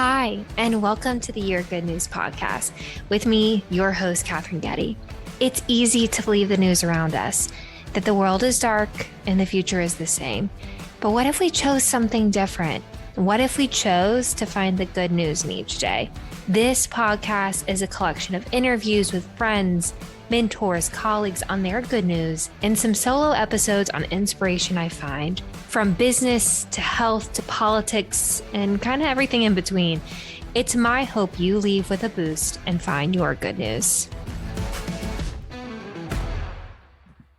Hi, and welcome to the Your Good News podcast with me, your host, Katherine Getty. It's easy to believe the news around us, that the world is dark and the future is the same. But what if we chose something different? What if we chose to find the good news in each day? This podcast is a collection of interviews with friends, mentors, colleagues on their good news, and some solo episodes on inspiration I find, from business to health to politics and kind of everything in between. It's my hope you leave with a boost and find your good news.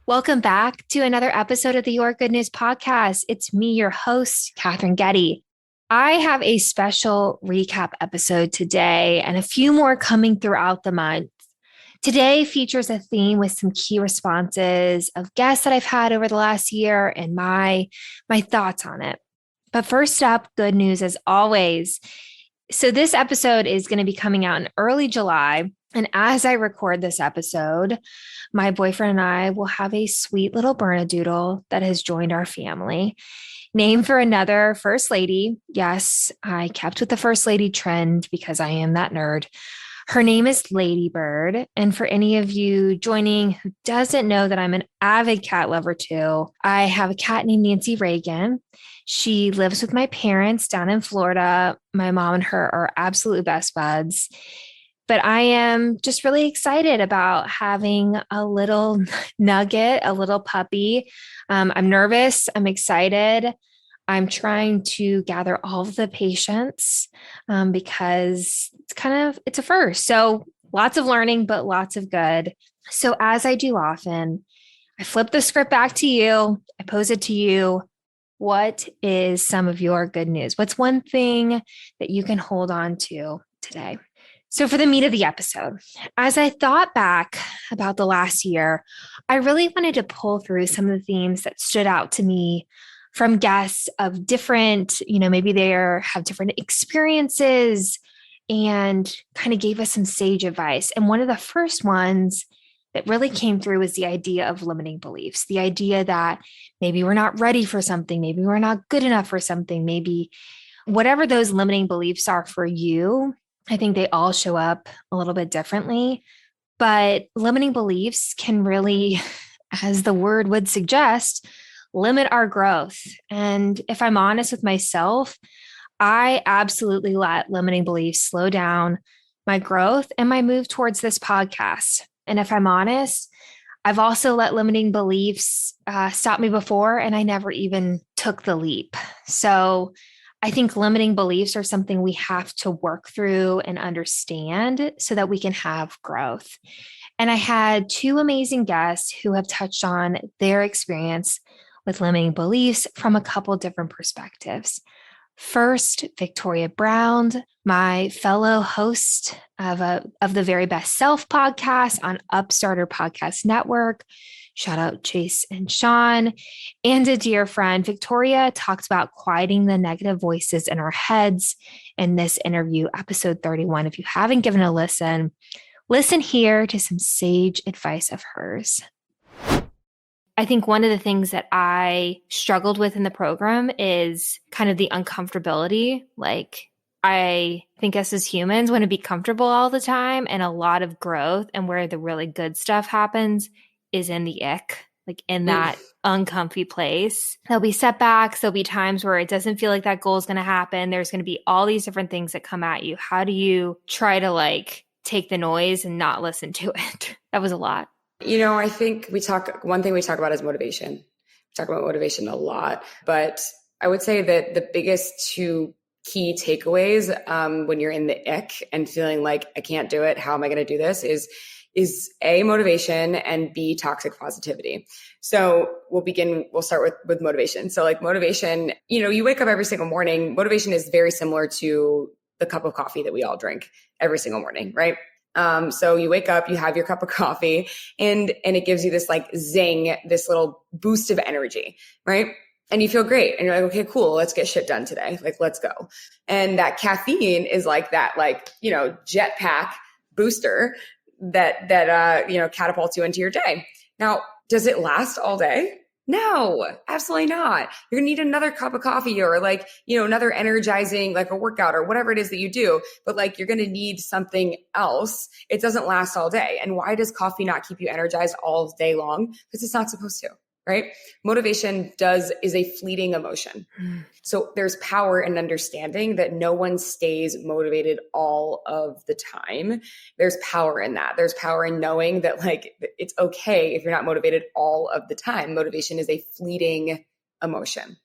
Welcome back to another episode of the Your Good News podcast. It's me, your host, Katherine Getty. I have a special recap episode today and a few more coming throughout the month. Today features a theme with some key responses of guests that I've had over the last year and my thoughts on it. But first up, good news as always. So this episode is going to be coming out in early July. And as I record this episode, my boyfriend and I will have a sweet little Bernedoodle that has joined our family. Named for another First Lady. Yes, I kept with the First Lady trend because I am that nerd. Her name is Ladybird. And for any of you joining who doesn't know that I'm an avid cat lover too, I have a cat named Nancy Reagan. She lives with my parents down in Florida. My mom and her are absolute best buds. But I am just really excited about having a little nugget, a little puppy. I'm nervous. I'm excited. I'm trying to gather all of the patience because it's a first. So lots of learning, but lots of good. So as I do often, I flip the script back to you. I pose it to you. What is some of your good news? What's one thing that you can hold on to today? So for the meat of the episode, as I thought back about the last year, I really wanted to pull through some of the themes that stood out to me from guests of different, maybe they have different experiences and kind of gave us some sage advice. And one of the first ones that really came through was the idea of limiting beliefs, the idea that maybe we're not ready for something, maybe we're not good enough for something, maybe whatever those limiting beliefs are for you. I think they all show up a little bit differently, but limiting beliefs can really, as the word would suggest, limit our growth. And if I'm honest with myself, I absolutely let limiting beliefs slow down my growth and my move towards this podcast. And if I'm honest, I've also let limiting beliefs stop me before, and I never even took the leap. So I think limiting beliefs are something we have to work through and understand so that we can have growth. And I had two amazing guests who have touched on their experience with limiting beliefs from a couple different perspectives. First, Victoria Brown, my fellow host of the Very Best Self podcast on Upstarter Podcast Network. Shout out Chase and Sean, and a dear friend. Victoria talked about quieting the negative voices in our heads in this interview, episode 31. If you haven't given a listen here to some sage advice of hers. I think one of the things that I struggled with in the program is kind of the uncomfortability. Like, I think us as humans want to be comfortable all the time, and a lot of growth and where the really good stuff happens is in the ick, like in that uncomfy place. There'll be setbacks. There'll be times where it doesn't feel like that goal is going to happen. There's going to be all these different things that come at you. How do you try to take the noise and not listen to it? That was a lot. I think one thing we talk about is motivation. We talk about motivation a lot, but I would say that the biggest two key takeaways when you're in the ick and feeling like I can't do it, how am I going to do this, is A, motivation, and B, toxic positivity. So we'll start with motivation. So motivation, you wake up every single morning. Motivation is very similar to the cup of coffee that we all drink every single morning, right? So you wake up, you have your cup of coffee, and it gives you this zing, this little boost of energy, right? And you feel great. And you're like, okay, cool. Let's get shit done today. Let's go. And that caffeine is that jetpack booster that catapults you into your day. Now, does it last all day? No, absolutely not. You're gonna need another cup of coffee or like, another energizing, like a workout or whatever it is that you do. But like, you're gonna need something else. It doesn't last all day. And why does coffee not keep you energized all day long? Because it's not supposed to, right? Motivation is a fleeting emotion. So there's power in understanding that no one stays motivated all of the time. There's power in that. There's power in knowing that like it's okay if you're not motivated all of the time. Motivation is a fleeting emotion.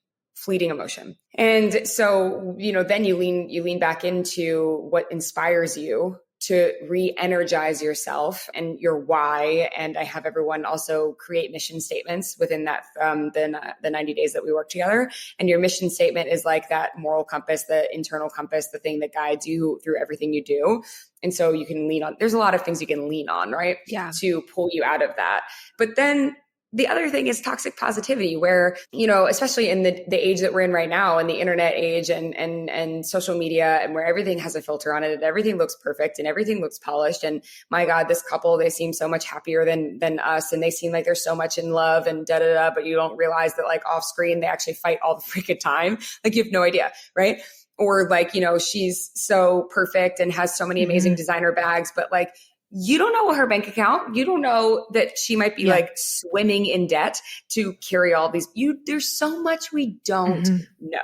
And so, then you lean back into what inspires you to re-energize yourself and your why. And I have everyone also create mission statements within that, the 90 days that we work together. And your mission statement is like that moral compass, the internal compass, the thing that guides you through everything you do. And so you can lean on, there's a lot of things you can lean on, right? Yeah. To pull you out of that. But then the other thing is toxic positivity, where, especially in the age that we're in right now, in the internet age and social media, and where everything has a filter on it and everything looks perfect and everything looks polished. And my God, this couple, they seem so much happier than us. And they seem like they're so much in love and but you don't realize that like off screen, they actually fight all the freaking time. Like you have no idea. Right. Or like, she's so perfect and has so many amazing designer bags, but like, you don't know her bank account. You don't know that she might be like swimming in debt to carry all these. There's so much we don't know.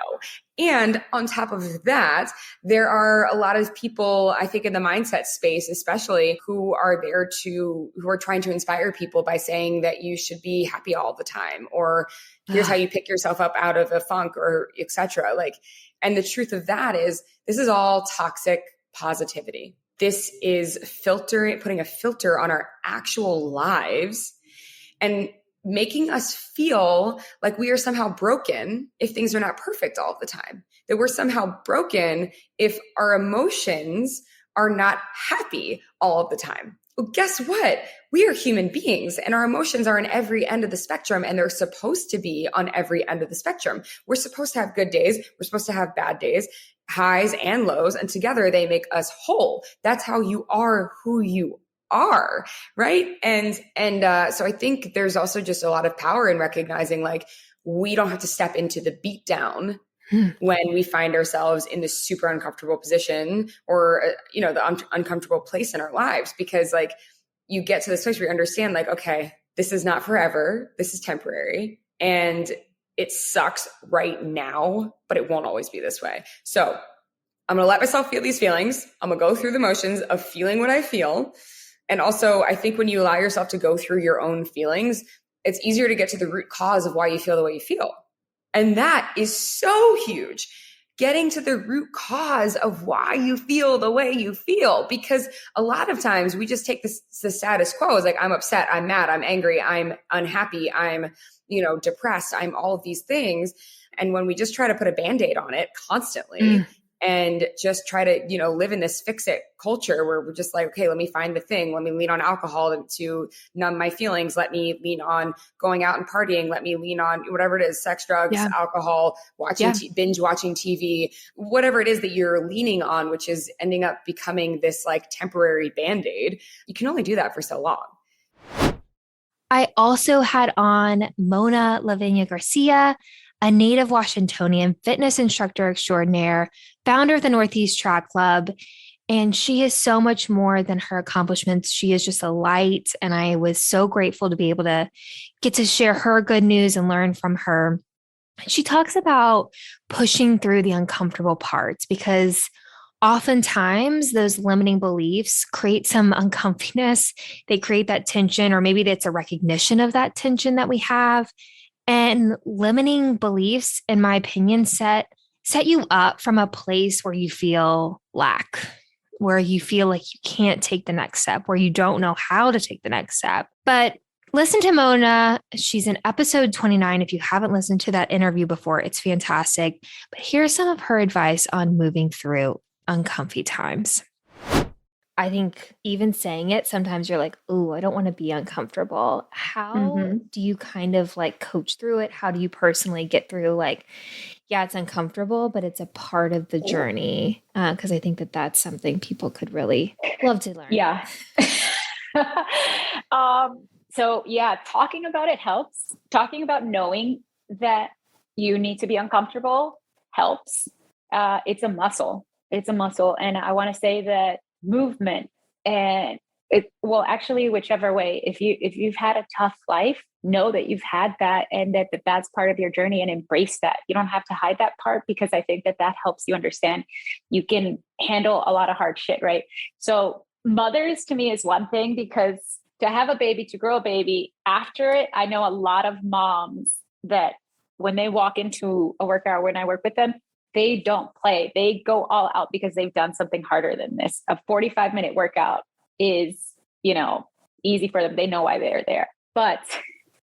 And on top of that, there are a lot of people, I think in the mindset space, especially who are trying to inspire people by saying that you should be happy all the time, or here's how you pick yourself up out of a funk, or et cetera. Like, and the truth of that is this is all toxic positivity. This is putting a filter on our actual lives and making us feel like we are somehow broken if things are not perfect all the time, that we're somehow broken if our emotions are not happy all of the time. Well, guess what? We are human beings and our emotions are on every end of the spectrum, and they're supposed to be on every end of the spectrum. We're supposed to have good days. We're supposed to have bad days, highs and lows, and together they make us whole. That's how you are who you are, right? And so I think there's also just a lot of power in recognizing like we don't have to step into the beat down when we find ourselves in this super uncomfortable position or, the uncomfortable place in our lives, because like you get to this place where you understand like, okay, this is not forever. This is temporary and it sucks right now, but it won't always be this way. So I'm going to let myself feel these feelings. I'm going to go through the motions of feeling what I feel. And also I think when you allow yourself to go through your own feelings, it's easier to get to the root cause of why you feel the way you feel. And that is so huge, getting to the root cause of why you feel the way you feel. Because a lot of times we just take the status quo as like, I'm upset, I'm mad, I'm angry, I'm unhappy, I'm, depressed, I'm all of these things. And when we just try to put a Band-Aid on it constantly and just try to, live in this fix-it culture where we're just like, okay, let me find the thing. Let me lean on alcohol to numb my feelings. Let me lean on going out and partying. Let me lean on whatever it is, sex, drugs, alcohol, binge watching TV, whatever it is that you're leaning on, which is ending up becoming this like temporary Band-Aid. You can only do that for so long. I also had on Mona Lavinia Garcia, a native Washingtonian fitness instructor extraordinaire, founder of the Northeast Track Club. And she is so much more than her accomplishments. She is just a light. And I was so grateful to be able to get to share her good news and learn from her. She talks about pushing through the uncomfortable parts because oftentimes those limiting beliefs create some uncomfiness. They create that tension, or maybe that's a recognition of that tension that we have. And limiting beliefs, in my opinion, set you up from a place where you feel lack, where you feel like you can't take the next step, where you don't know how to take the next step. But listen to Mona. She's in episode 29. If you haven't listened to that interview before, it's fantastic. But here's some of her advice on moving through uncomfy times. I think even saying it, sometimes you're like, oh, I don't want to be uncomfortable. How do you kind of like coach through it? How do you personally get through like, yeah, it's uncomfortable, but it's a part of the journey? Because I think that that's something people could really love to learn. Yeah. So yeah, talking about it helps. Talking about knowing that you need to be uncomfortable helps. It's a muscle. It's a muscle. And I want to say that movement and actually, whichever way, if you've had a tough life, know that you've had that and that's part of your journey and embrace that. You don't have to hide that part, because I think that helps you understand you can handle a lot of hard shit, right? So mothers to me is one thing, because to have a baby, to grow a baby after it, I know a lot of moms that when they walk into a workout, when I work with them, they don't play. They go all out because they've done something harder than this. A 45-minute workout is, easy for them. They know why they're there, but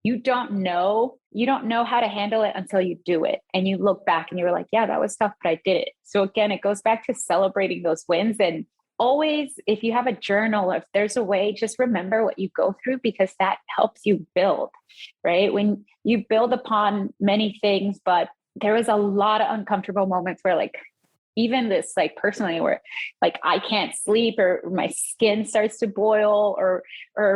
you don't know how to handle it until you do it. And you look back and you're like, yeah, that was tough, but I did it. So again, it goes back to celebrating those wins. And always, if you have a journal, if there's a way, just remember what you go through, because that helps you build, right? When you build upon many things, but there was a lot of uncomfortable moments where, like, even this, like, personally, where like I can't sleep, or my skin starts to boil, or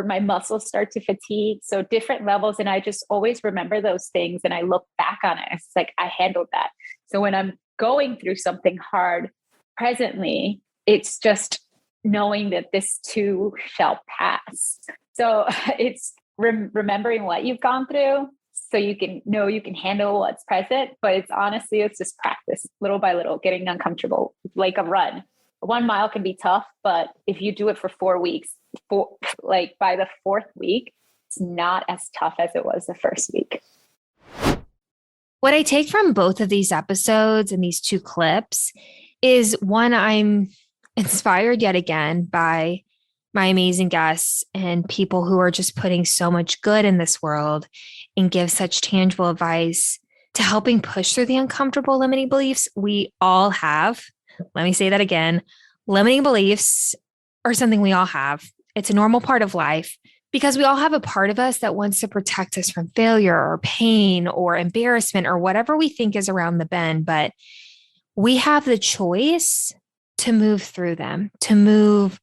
my muscles start to fatigue. So different levels. And I just always remember those things. And I look back on it. It's like, I handled that. So when I'm going through something hard presently, it's just knowing that this too shall pass. So it's remembering what you've gone through, so you can know you can handle what's present. But it's just practice, little by little, getting uncomfortable, like a run. 1 mile can be tough, but if you do it for 4 weeks, by the 4th week, it's not as tough as it was the first week. What I take from both of these episodes and these 2 clips is, one, I'm inspired yet again by my amazing guests and people who are just putting so much good in this world and give such tangible advice to helping push through the uncomfortable limiting beliefs we all have. Let me say that again. Limiting beliefs are something we all have. It's a normal part of life, because we all have a part of us that wants to protect us from failure or pain or embarrassment or whatever we think is around the bend. But we have the choice to move through them, to move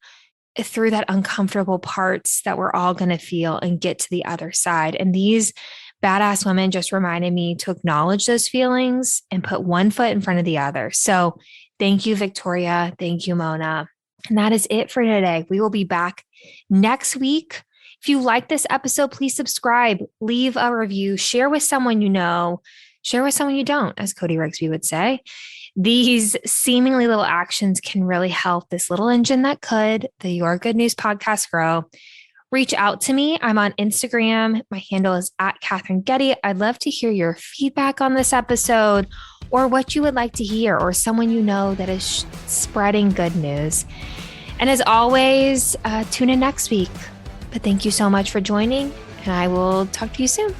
through that uncomfortable parts that we're all going to feel and get to the other side. And these badass women just reminded me to acknowledge those feelings and put one foot in front of the other. So thank you, Victoria. Thank you, Mona. And that is it for today. We will be back next week. If you like this episode, please subscribe, leave a review, share with someone you know, share with someone you don't, as Cody Rigsby would say. These seemingly little actions can really help this little engine that could, the Your Good News podcast, grow. Reach out to me. I'm on Instagram. My handle is @Katherine Getty. I'd love to hear your feedback on this episode, or what you would like to hear, or someone you know that is spreading good news. And as always, tune in next week. But thank you so much for joining, and I will talk to you soon.